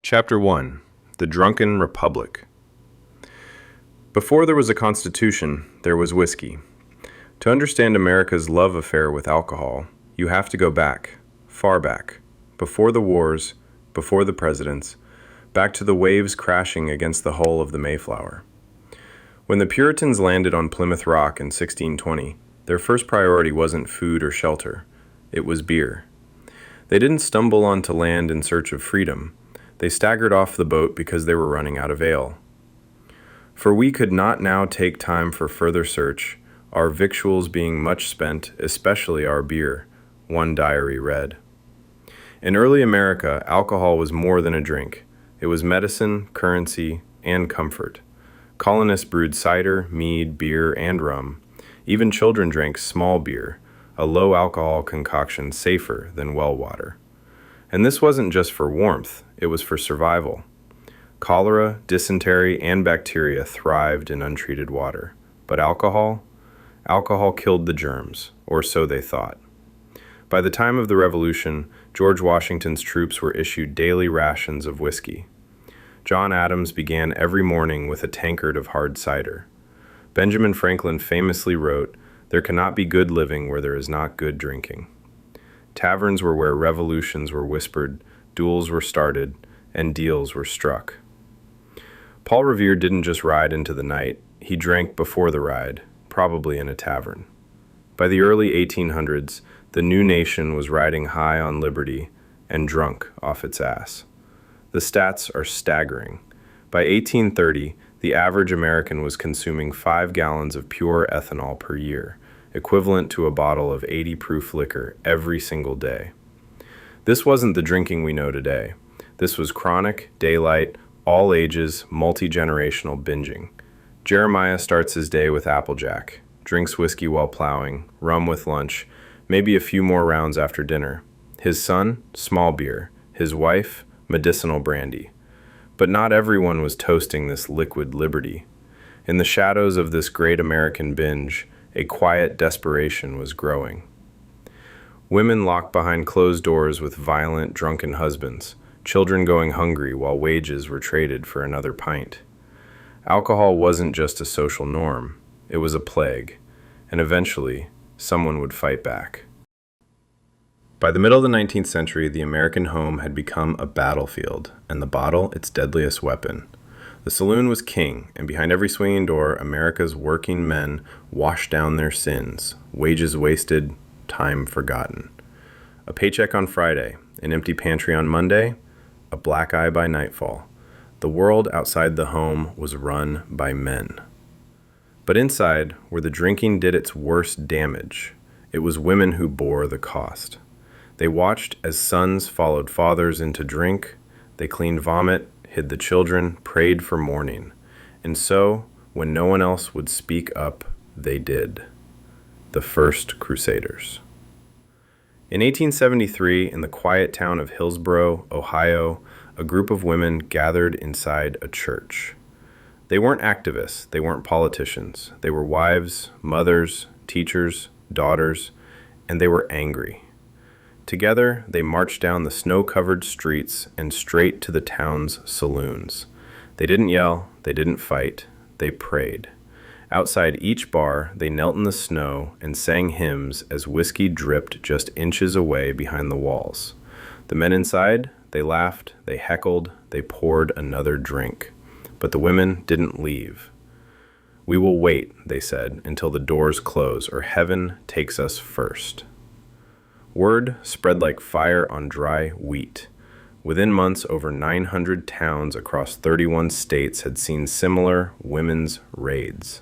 Chapter 1. The Drunken Republic. Before there was a constitution, there was whiskey. To understand America's love affair with alcohol, you have to go back, far back, before the wars, before the presidents, back to the waves crashing against the hull of the Mayflower. When the Puritans landed on Plymouth Rock in 1620, their first priority wasn't food or shelter, it was beer. They didn't stumble onto land in search of freedom. They staggered off the boat because they were running out of ale. For we could not now take time for further search, our victuals being much spent, especially our beer, one diary read. In early America, alcohol was more than a drink. It was medicine, currency, and comfort. Colonists brewed cider, mead, beer, and rum. Even children drank small beer, a low-alcohol concoction safer than well water. And this wasn't just for warmth, it was for survival. Cholera, dysentery, and bacteria thrived in untreated water. But alcohol? Alcohol killed the germs, or so they thought. By the time of the Revolution, George Washington's troops were issued daily rations of whiskey. John Adams began every morning with a tankard of hard cider. Benjamin Franklin famously wrote, "There cannot be good living where there is not good drinking." Taverns were where revolutions were whispered, duels were started, and deals were struck. Paul Revere didn't just ride into the night, he drank before the ride, probably in a tavern. By the early 1800s, the new nation was riding high on liberty and drunk off its ass. The stats are staggering. By 1830, the average American was consuming 5 gallons of pure ethanol per year, equivalent to a bottle of 80-proof liquor every single day. This wasn't the drinking we know today. This was chronic, daylight, all ages, multi-generational binging. Jeremiah starts his day with Applejack, drinks whiskey while plowing, rum with lunch, maybe a few more rounds after dinner. His son, small beer. His wife, medicinal brandy. But not everyone was toasting this liquid liberty. In the shadows of this great American binge, a quiet desperation was growing. Women locked behind closed doors with violent, drunken husbands, children going hungry while wages were traded for another pint. Alcohol wasn't just a social norm, it was a plague, and eventually, someone would fight back. By the middle of the 19th century, the American home had become a battlefield, and the bottle its deadliest weapon. The saloon was king, and behind every swinging door, America's working men washed down their sins, wages wasted, time forgotten. A paycheck on Friday, an empty pantry on Monday, a black eye by nightfall. The world outside the home was run by men. But inside, where the drinking did its worst damage, it was women who bore the cost. They watched as sons followed fathers into drink, they cleaned vomit, hid the children, prayed for morning. And so, when no one else would speak up, they did. The first Crusaders. In 1873, in the quiet town of Hillsboro, Ohio, a group of women gathered inside a church. They weren't activists, they weren't politicians. They were wives, mothers, teachers, daughters, and they were angry. Together, they marched down the snow-covered streets and straight to the town's saloons. They didn't yell, they didn't fight, they prayed. Outside each bar, they knelt in the snow and sang hymns as whiskey dripped just inches away behind the walls. The men inside, they laughed, they heckled, they poured another drink. But the women didn't leave. "We will wait," they said, "until the doors close, or heaven takes us first." Word spread like fire on dry wheat. Within months, over 900 towns across 31 states had seen similar women's raids.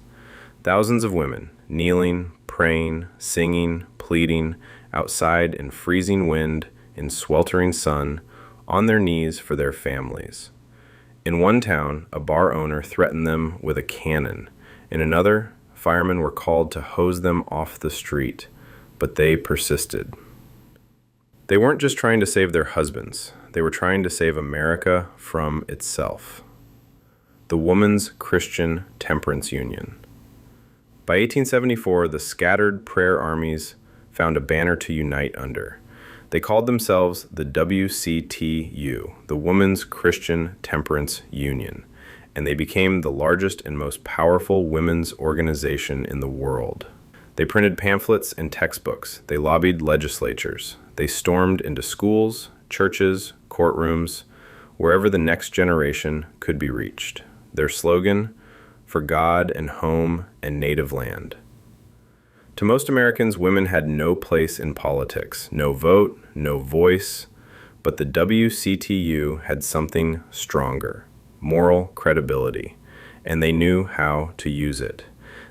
Thousands of women, kneeling, praying, singing, pleading, outside in freezing wind, in sweltering sun, on their knees for their families. In one town, a bar owner threatened them with a cannon. In another, firemen were called to hose them off the street, but they persisted. They weren't just trying to save their husbands, they were trying to save America from itself. The Woman's Christian Temperance Union. By 1874, the scattered prayer armies found a banner to unite under. They called themselves the WCTU, the Women's Christian Temperance Union, and they became the largest and most powerful women's organization in the world. They printed pamphlets and textbooks. They lobbied legislatures. They stormed into schools, churches, courtrooms, wherever the next generation could be reached. Their slogan, "For God and home and native land." To most Americans, women had no place in politics, no vote, no voice, but the WCTU had something stronger, moral credibility, and they knew how to use it.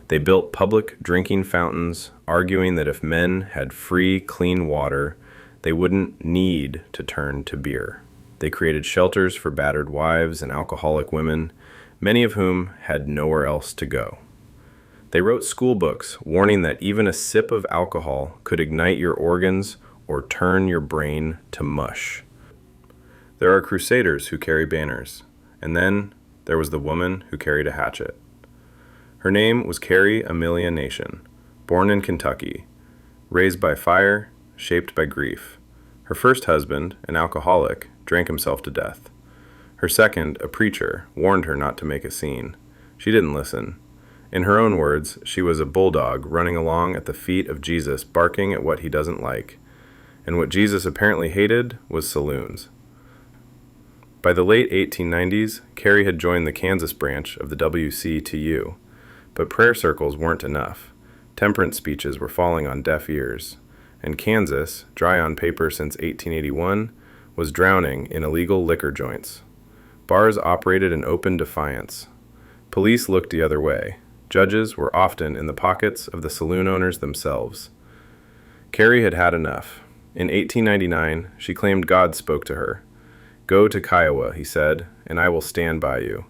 They built public drinking fountains, arguing that if men had free, clean water, they wouldn't need to turn to beer. They created shelters for battered wives and alcoholic women, many of whom had nowhere else to go. They wrote school books warning that even a sip of alcohol could ignite your organs or turn your brain to mush. There are crusaders who carry banners, and then there was the woman who carried a hatchet. Her name was Carrie Amelia Nation, born in Kentucky, raised by fire, shaped by grief. Her first husband, an alcoholic, drank himself to death. Her second, a preacher, warned her not to make a scene. She didn't listen. In her own words, she was a bulldog running along at the feet of Jesus, barking at what he doesn't like. And what Jesus apparently hated was saloons. By the late 1890s, Carrie had joined the Kansas branch of the WCTU, but prayer circles weren't enough. Temperance speeches were falling on deaf ears, and Kansas, dry on paper since 1881, was drowning in illegal liquor joints. Bars operated in open defiance. Police looked the other way. Judges were often in the pockets of the saloon owners themselves. Carrie had had enough. In 1899, she claimed God spoke to her. "Go to Kiowa," he said, "and I will stand by you."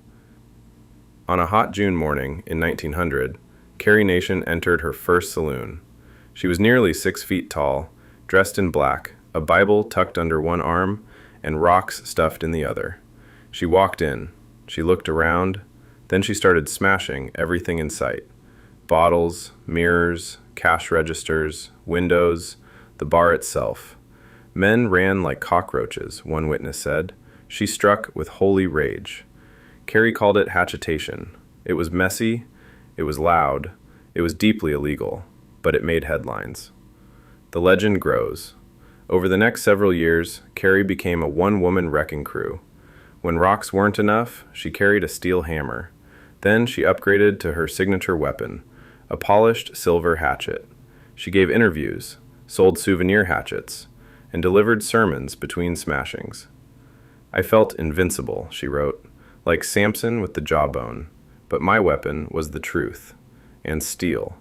On a hot June morning in 1900, Carrie Nation entered her first saloon. She was nearly 6 feet tall, dressed in black, a Bible tucked under one arm, and rocks stuffed in the other. She walked in. She looked around. Then she started smashing everything in sight. Bottles, mirrors, cash registers, windows, the bar itself. Men ran like cockroaches, one witness said. She struck with holy rage. Carrie called it hatchetation. It was messy, it was loud, it was deeply illegal, but it made headlines. The legend grows. Over the next several years, Carrie became a one-woman wrecking crew. When rocks weren't enough, she carried a steel hammer. Then she upgraded to her signature weapon, a polished silver hatchet. She gave interviews, sold souvenir hatchets, and delivered sermons between smashings. "I felt invincible," she wrote, "like Samson with the jawbone, but my weapon was the truth, and steel."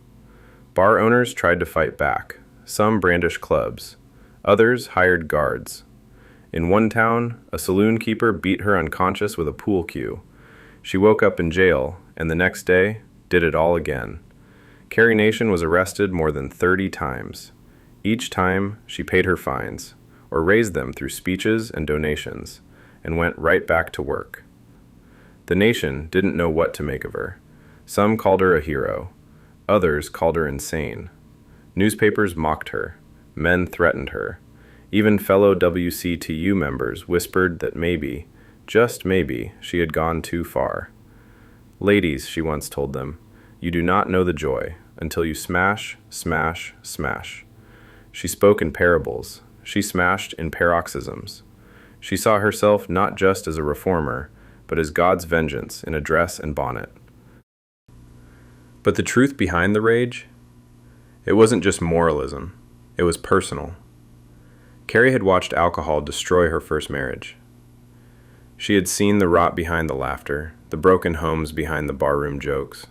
Bar owners tried to fight back. Some brandished clubs. Others hired guards. In one town, a saloon keeper beat her unconscious with a pool cue. She woke up in jail, and the next day, did it all again. Carrie Nation was arrested more than 30 times. Each time, she paid her fines, or raised them through speeches and donations, and went right back to work. The nation didn't know what to make of her. Some called her a hero. Others called her insane. Newspapers mocked her. Men threatened her. Even fellow WCTU members whispered that maybe, just maybe, she had gone too far. "Ladies," she once told them, "you do not know the joy until you smash, smash, smash." She spoke in parables. She smashed in paroxysms. She saw herself not just as a reformer, but as God's vengeance in a dress and bonnet. But the truth behind the rage? It wasn't just moralism. It was personal. Carrie had watched alcohol destroy her first marriage. She had seen the rot behind the laughter, the broken homes behind the barroom jokes.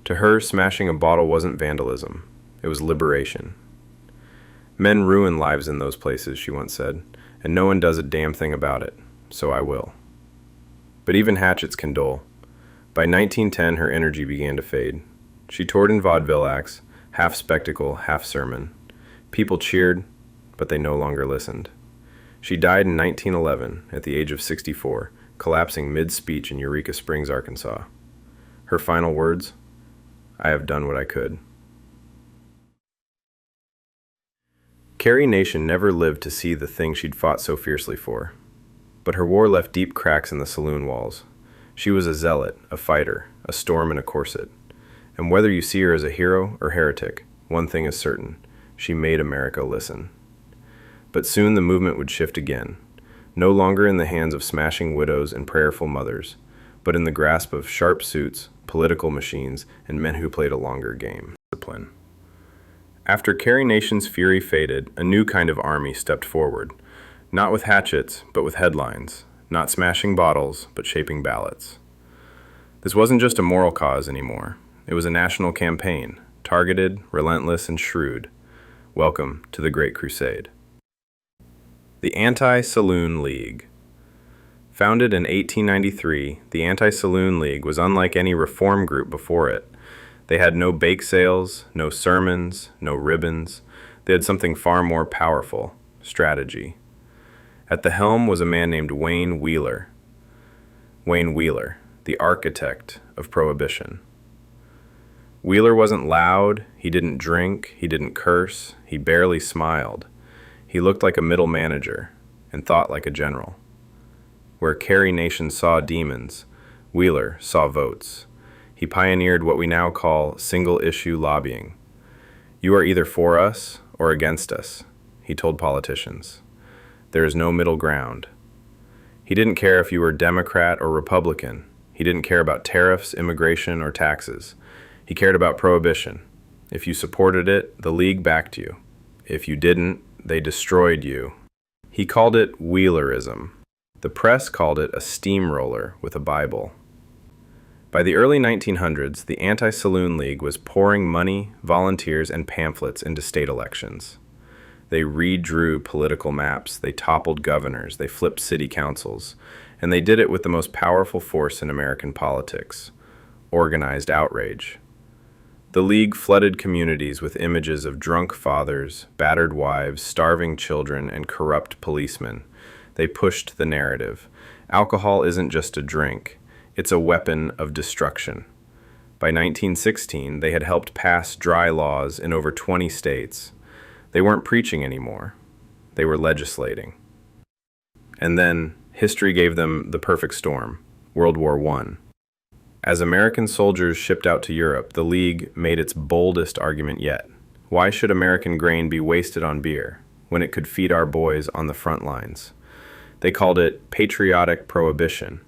To her, smashing a bottle wasn't vandalism. It was liberation. "Men ruin lives in those places," she once said, "and no one does a damn thing about it, so I will." But even hatchets can dull. By 1910, her energy began to fade. She toured in vaudeville acts, half spectacle, half sermon. People cheered, but they no longer listened. She died in 1911 at the age of 64, collapsing mid-speech in Eureka Springs, Arkansas. Her final words, "I have done what I could." Carrie Nation never lived to see the thing she'd fought so fiercely for. But her war left deep cracks in the saloon walls. She was a zealot, a fighter, a storm in a corset. And whether you see her as a hero or heretic, one thing is certain: she made America listen. But soon the movement would shift again, no longer in the hands of smashing widows and prayerful mothers, but in the grasp of sharp suits, political machines, and men who played a longer game. Discipline. After Carrie Nation's fury faded, a new kind of army stepped forward, not with hatchets, but with headlines, not smashing bottles, but shaping ballots. This wasn't just a moral cause anymore. It was a national campaign, targeted, relentless, and shrewd. Welcome to the Great Crusade. The Anti-Saloon League. Founded in 1893, the Anti-Saloon League was unlike any reform group before it. They had no bake sales, no sermons, no ribbons. They had something far more powerful: strategy. At the helm was a man named Wayne Wheeler. Wayne Wheeler, the architect of Prohibition. Wheeler wasn't loud, he didn't drink, he didn't curse, he barely smiled. He looked like a middle manager and thought like a general. Where Carrie Nation saw demons, Wheeler saw votes. He pioneered what we now call single-issue lobbying. You are either for us or against us, he told politicians. There is no middle ground. He didn't care if you were Democrat or Republican. He didn't care about tariffs, immigration, or taxes. He cared about prohibition. If you supported it, the League backed you. If you didn't, they destroyed you. He called it Wheelerism. The press called it a steamroller with a Bible. By the early 1900s, the Anti-Saloon League was pouring money, volunteers, and pamphlets into state elections. They redrew political maps, they toppled governors, they flipped city councils, and they did it with the most powerful force in American politics: organized outrage. The League flooded communities with images of drunk fathers, battered wives, starving children, and corrupt policemen. They pushed the narrative. Alcohol isn't just a drink. It's a weapon of destruction. By 1916, they had helped pass dry laws in over 20 states. They weren't preaching anymore. They were legislating. And then, history gave them the perfect storm: World War I. As American soldiers shipped out to Europe, the League made its boldest argument yet. Why should American grain be wasted on beer when it could feed our boys on the front lines? They called it patriotic prohibition.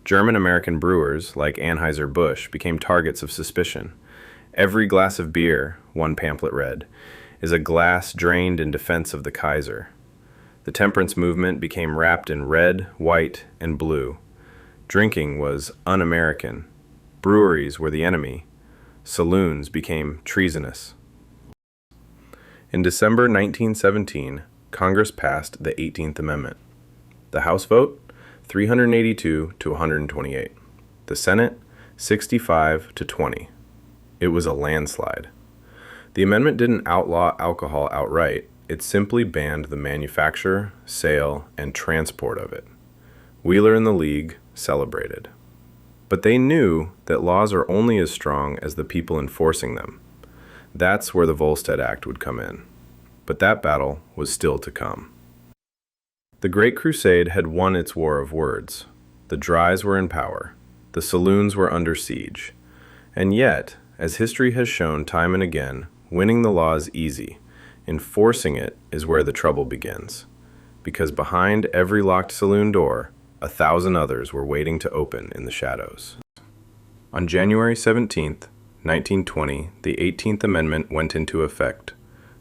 German-American brewers, like Anheuser-Busch, became targets of suspicion. Every glass of beer, one pamphlet read, is a glass drained in defense of the Kaiser. The temperance movement became wrapped in red, white, and blue. Drinking was un-American. Breweries were the enemy. Saloons became treasonous. In December 1917, Congress passed the 18th Amendment. The House vote, 382 to 128. The Senate, 65 to 20. It was a landslide. The amendment didn't outlaw alcohol outright. It simply banned the manufacture, sale, and transport of it. Wheeler and the League celebrated. But they knew that laws are only as strong as the people enforcing them. That's where the Volstead Act would come in. But that battle was still to come. The Great Crusade had won its war of words. The Drys were in power. The saloons were under siege. And yet, as history has shown time and again, winning the law is easy. Enforcing it is where the trouble begins. Because behind every locked saloon door, 1,000 others were waiting to open in the shadows. On January 17th, 1920, the 18th Amendment went into effect.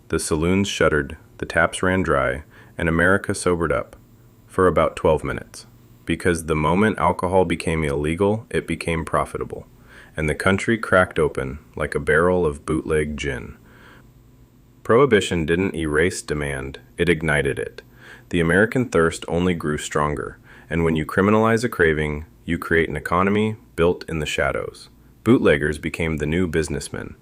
The saloons shuttered, the taps ran dry, and America sobered up for about 12 minutes. Because the moment alcohol became illegal, it became profitable, and the country cracked open like a barrel of bootleg gin. Prohibition didn't erase demand, it ignited it. The American thirst only grew stronger, and when you criminalize a craving, you create an economy built in the shadows. Bootleggers became the new businessmen,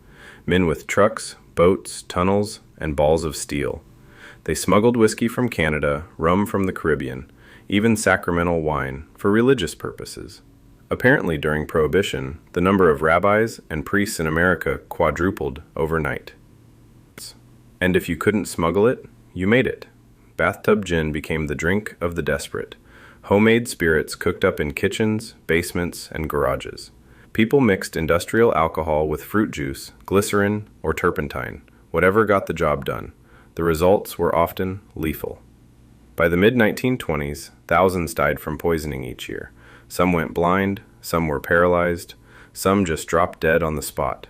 men with trucks, boats, tunnels, and balls of steel. They smuggled whiskey from Canada, rum from the Caribbean, even sacramental wine for religious purposes. Apparently, during Prohibition, the number of rabbis and priests in America quadrupled overnight. And if you couldn't smuggle it, you made it. Bathtub gin became the drink of the desperate. Homemade spirits cooked up in kitchens, basements, and garages. People mixed industrial alcohol with fruit juice, glycerin, or turpentine, whatever got the job done. The results were often lethal. By the mid-1920s, thousands died from poisoning each year. Some went blind, some were paralyzed, some just dropped dead on the spot.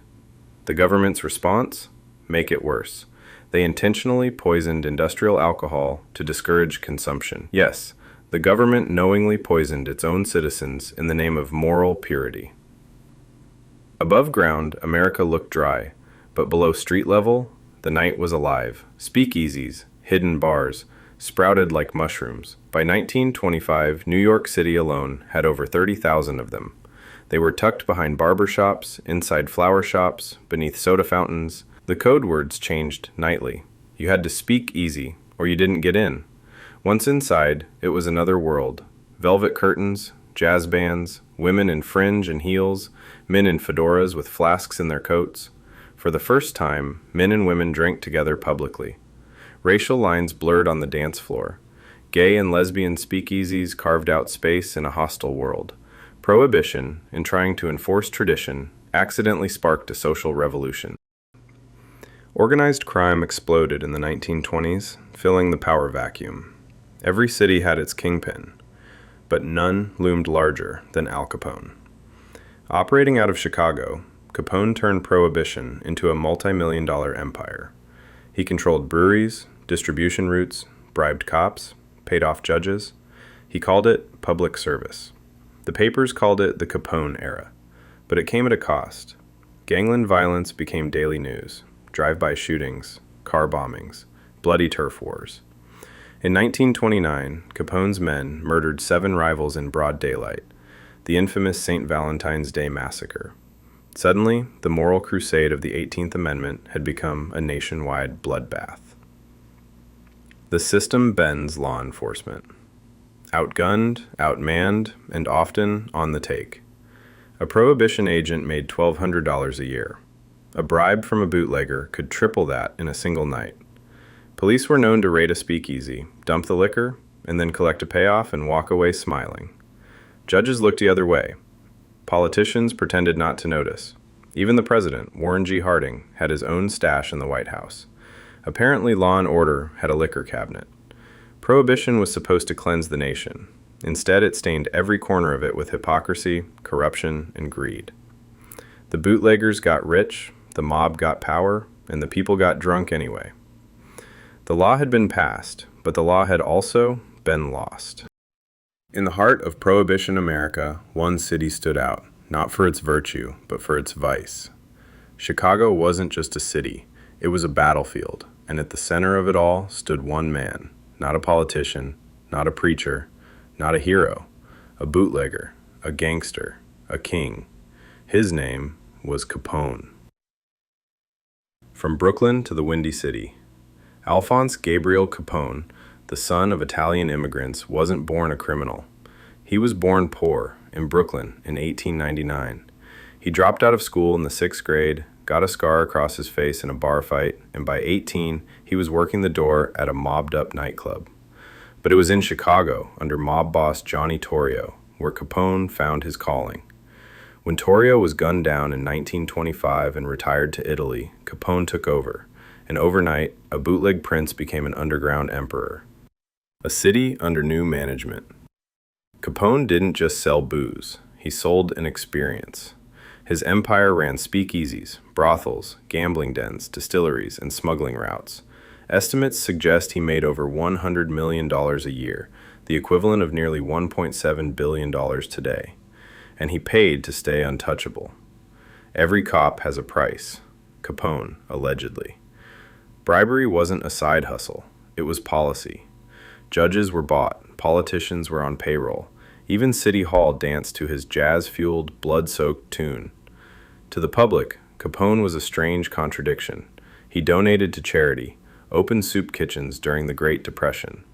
The government's response? Make it worse. They intentionally poisoned industrial alcohol to discourage consumption. Yes, the government knowingly poisoned its own citizens in the name of moral purity. Above ground, America looked dry, but below street level, the night was alive. Speakeasies, hidden bars, sprouted like mushrooms. By 1925, New York City alone had over 30,000 of them. They were tucked behind barber shops, inside flower shops, beneath soda fountains. The code words changed nightly. You had to speak easy, or you didn't get in. Once inside, it was another world. Velvet curtains, jazz bands, women in fringe and heels, men in fedoras with flasks in their coats. For the first time, men and women drank together publicly. Racial lines blurred on the dance floor. Gay and lesbian speakeasies carved out space in a hostile world. Prohibition, in trying to enforce tradition, accidentally sparked a social revolution. Organized crime exploded in the 1920s, filling the power vacuum. Every city had its kingpin, but none loomed larger than Al Capone. Operating out of Chicago, Capone turned Prohibition into a multi-million-dollar empire. He controlled breweries, distribution routes, bribed cops, paid off judges. He called it public service. The papers called it the Capone era, but it came at a cost. Gangland violence became daily news. Drive-by shootings, car bombings, bloody turf wars. In 1929, Capone's men murdered 7 rivals in broad daylight, the infamous St. Valentine's Day Massacre. Suddenly, the moral crusade of the 18th Amendment had become a nationwide bloodbath. The system bends law enforcement. Outgunned, outmanned, and often on the take. A Prohibition agent made $1,200 a year. A bribe from a bootlegger could triple that in a single night. Police were known to raid a speakeasy, dump the liquor, and then collect a payoff and walk away smiling. Judges looked the other way. Politicians pretended not to notice. Even the president, Warren G. Harding, had his own stash in the White House. Apparently, law and order had a liquor cabinet. Prohibition was supposed to cleanse the nation. Instead, it stained every corner of it with hypocrisy, corruption, and greed. The bootleggers got rich, the mob got power, and the people got drunk anyway. The law had been passed, but the law had also been lost. In the heart of Prohibition America, one city stood out, not for its virtue, but for its vice. Chicago wasn't just a city, it was a battlefield, and at the center of it all stood one man, not a politician, not a preacher, not a hero, a bootlegger, a gangster, a king. His name was Capone. From Brooklyn to the Windy City, Alphonse Gabriel Capone, the son of Italian immigrants, wasn't born a criminal. He was born poor in Brooklyn in 1899. He dropped out of school in the 6th grade, got a scar across his face in a bar fight, and by 18, he was working the door at a mobbed-up nightclub. But it was in Chicago, under mob boss Johnny Torrio, where Capone found his calling. When Torrio was gunned down in 1925 and retired to Italy, Capone took over, and overnight, a bootleg prince became an underground emperor. A city under new management. Capone didn't just sell booze, he sold an experience. His empire ran speakeasies, brothels, gambling dens, distilleries, and smuggling routes. Estimates suggest he made over $100 million a year, the equivalent of nearly $1.7 billion today. And he paid to stay untouchable. Every cop has a price. Capone, allegedly. Bribery wasn't a side hustle. It was policy. Judges were bought. Politicians were on payroll. Even City Hall danced to his jazz-fueled, blood-soaked tune. To the public, Capone was a strange contradiction. He donated to charity, opened soup kitchens during the Great Depression.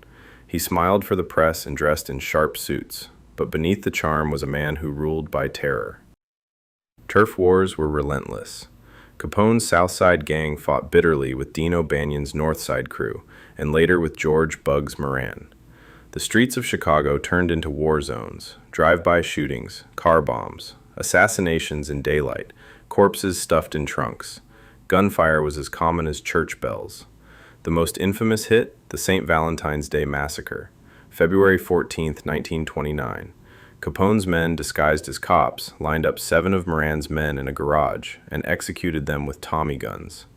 He smiled for the press and dressed in sharp suits, but beneath the charm was a man who ruled by terror. Turf wars were relentless. Capone's South Side gang fought bitterly with Dean O'Banion's North Side crew, and later with George Bugs Moran. The streets of Chicago turned into war zones, drive-by shootings, car bombs, assassinations in daylight, corpses stuffed in trunks. Gunfire was as common as church bells. The most infamous hit, the St. Valentine's Day Massacre, February 14, 1929. Capone's men, disguised as cops, lined up 7 of Moran's men in a garage and executed them with Tommy guns.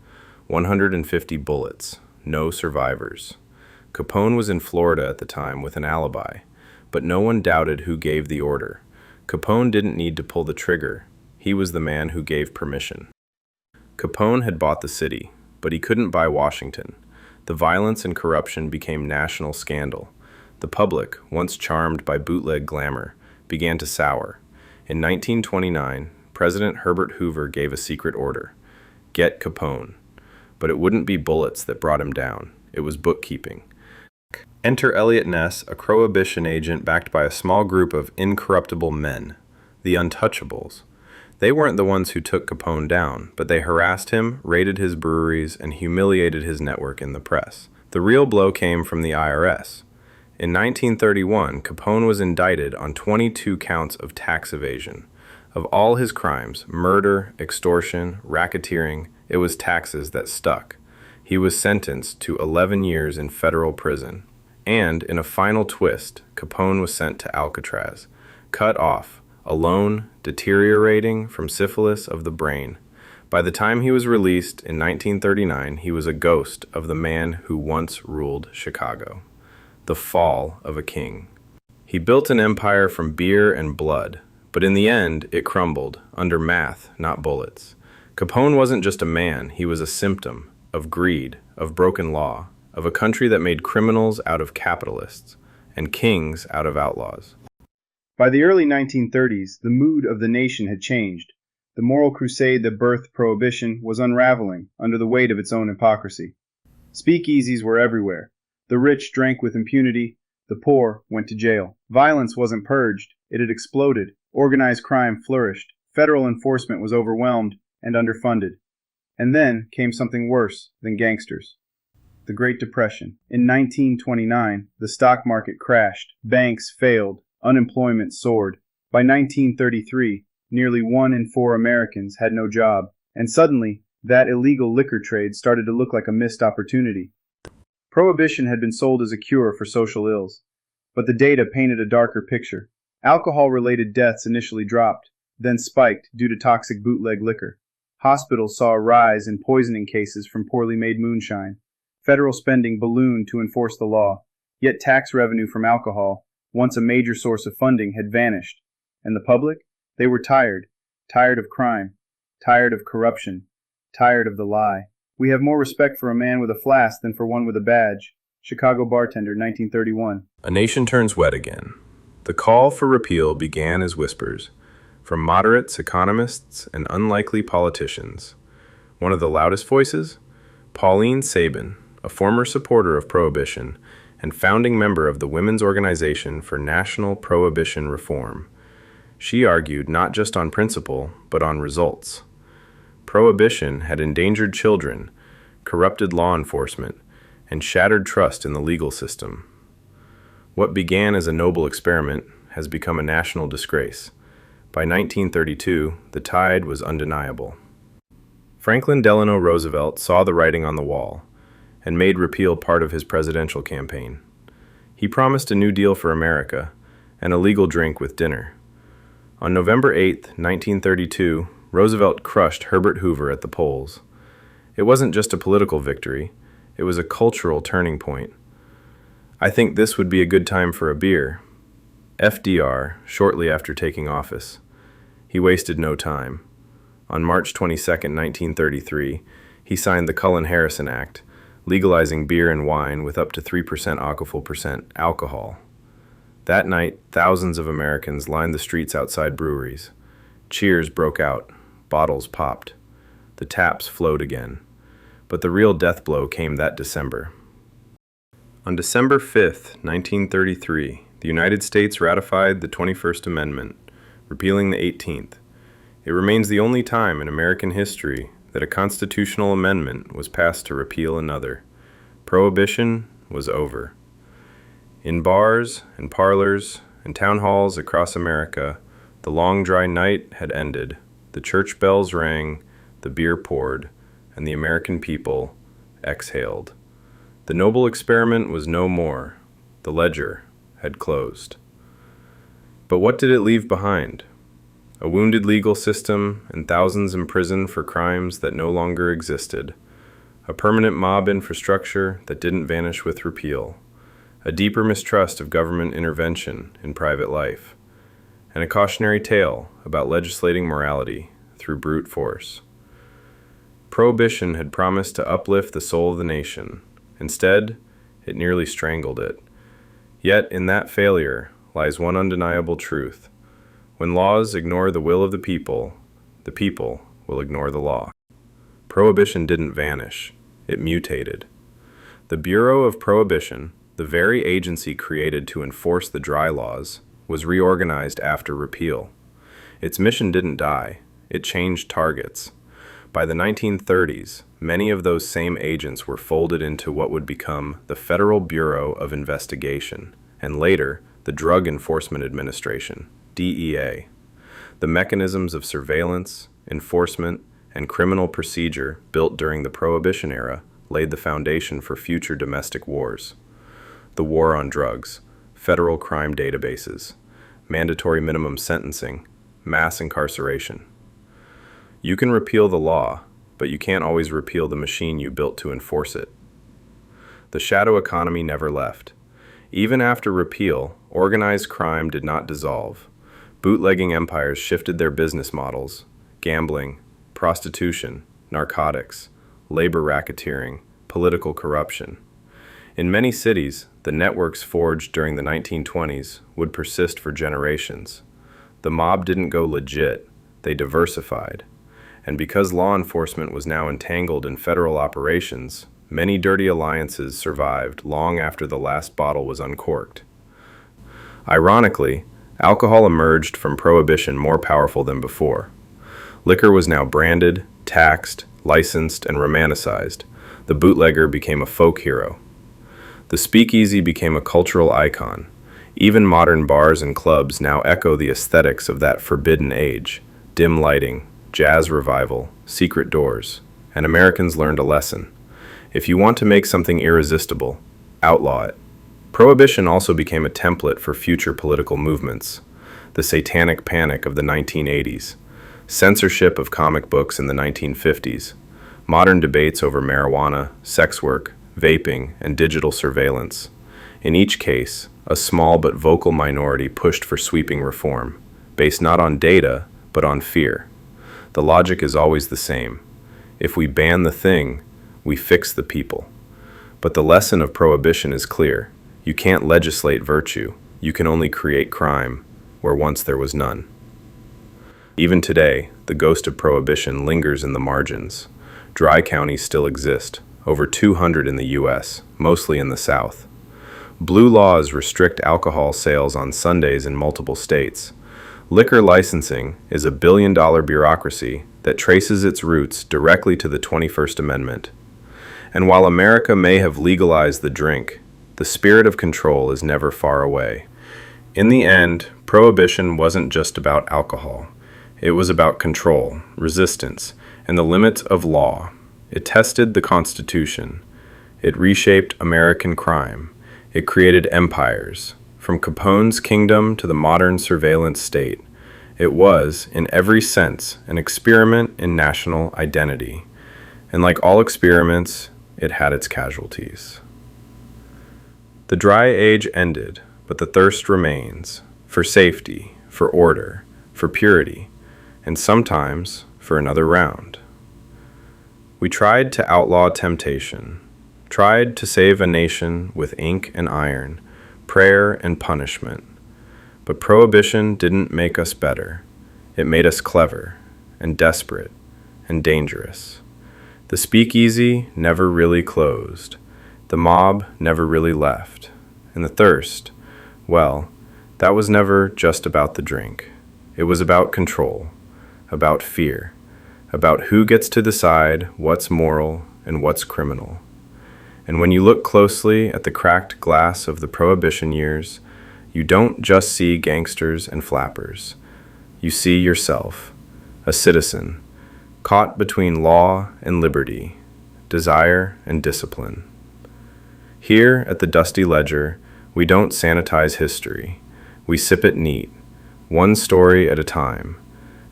150 bullets, no survivors. Capone was in Florida at the time with an alibi, but no one doubted who gave the order. Capone didn't need to pull the trigger. He was the man who gave permission. Capone had bought the city, but he couldn't buy Washington. The violence and corruption became national scandal. The public, once charmed by bootleg glamour, began to sour. In 1929, President Herbert Hoover gave a secret order: get Capone. But it wouldn't be bullets that brought him down. It was bookkeeping. Enter Elliot Ness, a Prohibition agent backed by a small group of incorruptible men, the Untouchables. They weren't the ones who took Capone down, but they harassed him, raided his breweries, and humiliated his network in the press. The real blow came from the IRS. In 1931, Capone was indicted on 22 counts of tax evasion. Of all his crimes, murder, extortion, racketeering, it was taxes that stuck. He was sentenced to 11 years in federal prison. And, in a final twist, Capone was sent to Alcatraz, cut off, alone, deteriorating from syphilis of the brain. By the time he was released in 1939, he was a ghost of the man who once ruled Chicago. The fall of a king. He built an empire from beer and blood, but in the end, it crumbled, under math, not bullets. Capone wasn't just a man, he was a symptom of greed, of broken law, of a country that made criminals out of capitalists, and kings out of outlaws. By the early 1930s, the mood of the nation had changed. The moral crusade that birthed Prohibition was unraveling under the weight of its own hypocrisy. Speakeasies were everywhere. The rich drank with impunity, the poor went to jail. Violence wasn't purged, it had exploded. Organized crime flourished. Federal enforcement was overwhelmed and underfunded. And then came something worse than gangsters. The Great Depression. In 1929, the stock market crashed, banks failed, unemployment soared. By 1933, nearly 1 in 4 Americans had no job, and suddenly, that illegal liquor trade started to look like a missed opportunity. Prohibition had been sold as a cure for social ills, but the data painted a darker picture. Alcohol-related deaths initially dropped, then spiked due to toxic bootleg liquor. Hospitals saw a rise in poisoning cases from poorly made moonshine. Federal spending ballooned to enforce the law, yet tax revenue from alcohol, once a major source of funding, had vanished. And the public? They were tired. Tired of crime. Tired of corruption. Tired of the lie. We have more respect for a man with a flask than for one with a badge. Chicago bartender, 1931. A nation turns wet again. The call for repeal began as whispers, from moderates, economists, and unlikely politicians. One of the loudest voices? Pauline Sabin, a former supporter of Prohibition and founding member of the Women's Organization for National Prohibition Reform. She argued not just on principle, but on results. Prohibition had endangered children, corrupted law enforcement, and shattered trust in the legal system. What began as a noble experiment has become a national disgrace. By 1932, the tide was undeniable. Franklin Delano Roosevelt saw the writing on the wall and made repeal part of his presidential campaign. He promised a New Deal for America and a legal drink with dinner. On November 8, 1932, Roosevelt crushed Herbert Hoover at the polls. It wasn't just a political victory, it was a cultural turning point. I think this would be a good time for a beer. FDR, shortly after taking office. He wasted no time. On March 22, 1933, he signed the Cullen-Harrison Act, legalizing beer and wine with up to 3% alcohol alcohol. That night, thousands of Americans lined the streets outside breweries. Cheers broke out. Bottles popped. The taps flowed again. But the real death blow came that December. On December 5, 1933, the United States ratified the 21st Amendment, repealing the 18th. It remains the only time in American history that a constitutional amendment was passed to repeal another. Prohibition was over. In bars and parlors and town halls across America, the long dry night had ended. The church bells rang, the beer poured, and the American people exhaled. The noble experiment was no more. The ledger had closed. But what did it leave behind? A wounded legal system and thousands imprisoned for crimes that no longer existed. A permanent mob infrastructure that didn't vanish with repeal. A deeper mistrust of government intervention in private life. And a cautionary tale about legislating morality through brute force. Prohibition had promised to uplift the soul of the nation. Instead, it nearly strangled it. Yet in that failure lies one undeniable truth. When laws ignore the will of the people will ignore the law. Prohibition didn't vanish. It mutated. The Bureau of Prohibition, the very agency created to enforce the dry laws, was reorganized after repeal. Its mission didn't die. It changed targets. By the 1930s, many of those same agents were folded into what would become the Federal Bureau of Investigation, and later, the Drug Enforcement Administration, DEA. The mechanisms of surveillance, enforcement, and criminal procedure built during the Prohibition era laid the foundation for future domestic wars. The war on drugs, federal crime databases, mandatory minimum sentencing, mass incarceration. You can repeal the law, but you can't always repeal the machine you built to enforce it. The shadow economy never left. Even after repeal, organized crime did not dissolve. Bootlegging empires shifted their business models: gambling, prostitution, narcotics, labor racketeering, political corruption. In many cities, the networks forged during the 1920s would persist for generations. The mob didn't go legit, they diversified. And because law enforcement was now entangled in federal operations, many dirty alliances survived long after the last bottle was uncorked. Ironically, alcohol emerged from Prohibition more powerful than before. Liquor was now branded, taxed, licensed, and romanticized. The bootlegger became a folk hero. The speakeasy became a cultural icon. Even modern bars and clubs now echo the aesthetics of that forbidden age: dim lighting, jazz revival, secret doors. And Americans learned a lesson. If you want to make something irresistible, outlaw it. Prohibition also became a template for future political movements. The satanic panic of the 1980s, censorship of comic books in the 1950s, modern debates over marijuana, sex work, vaping, and digital surveillance. In each case, a small but vocal minority pushed for sweeping reform, based not on data, but on fear. The logic is always the same. If we ban the thing, we fix the people. But the lesson of Prohibition is clear. You can't legislate virtue. You can only create crime where once there was none. Even today, the ghost of Prohibition lingers in the margins. Dry counties still exist, over 200 in the U.S., mostly in the South. Blue laws restrict alcohol sales on Sundays in multiple states. Liquor licensing is a billion-dollar bureaucracy that traces its roots directly to the 21st Amendment. And while America may have legalized the drink, the spirit of control is never far away. In the end, Prohibition wasn't just about alcohol. It was about control, resistance, and the limits of law. It tested the Constitution. It reshaped American crime. It created empires, from Capone's kingdom to the modern surveillance state. It was, in every sense, an experiment in national identity. And like all experiments, it had its casualties. The dry age ended, but the thirst remains, for safety, for order, for purity, and sometimes for another round. We tried to outlaw temptation, tried to save a nation with ink and iron, prayer and punishment. But Prohibition didn't make us better. It made us clever and desperate and dangerous. The speakeasy never really closed. The mob never really left. And the thirst, well, that was never just about the drink. It was about control, about fear, about who gets to decide what's moral and what's criminal. And when you look closely at the cracked glass of the Prohibition years, you don't just see gangsters and flappers. You see yourself, a citizen, caught between law and liberty, desire and discipline. Here at the Dusty Ledger, we don't sanitize history. We sip it neat, one story at a time.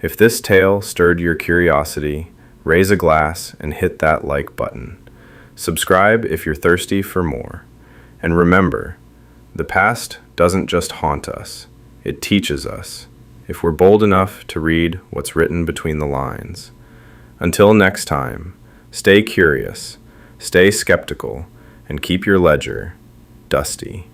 If this tale stirred your curiosity, raise a glass and hit that like button. Subscribe if you're thirsty for more. And remember, the past doesn't just haunt us, it teaches us, if we're bold enough to read what's written between the lines. Until next time, stay curious, stay skeptical, and keep your ledger dusty.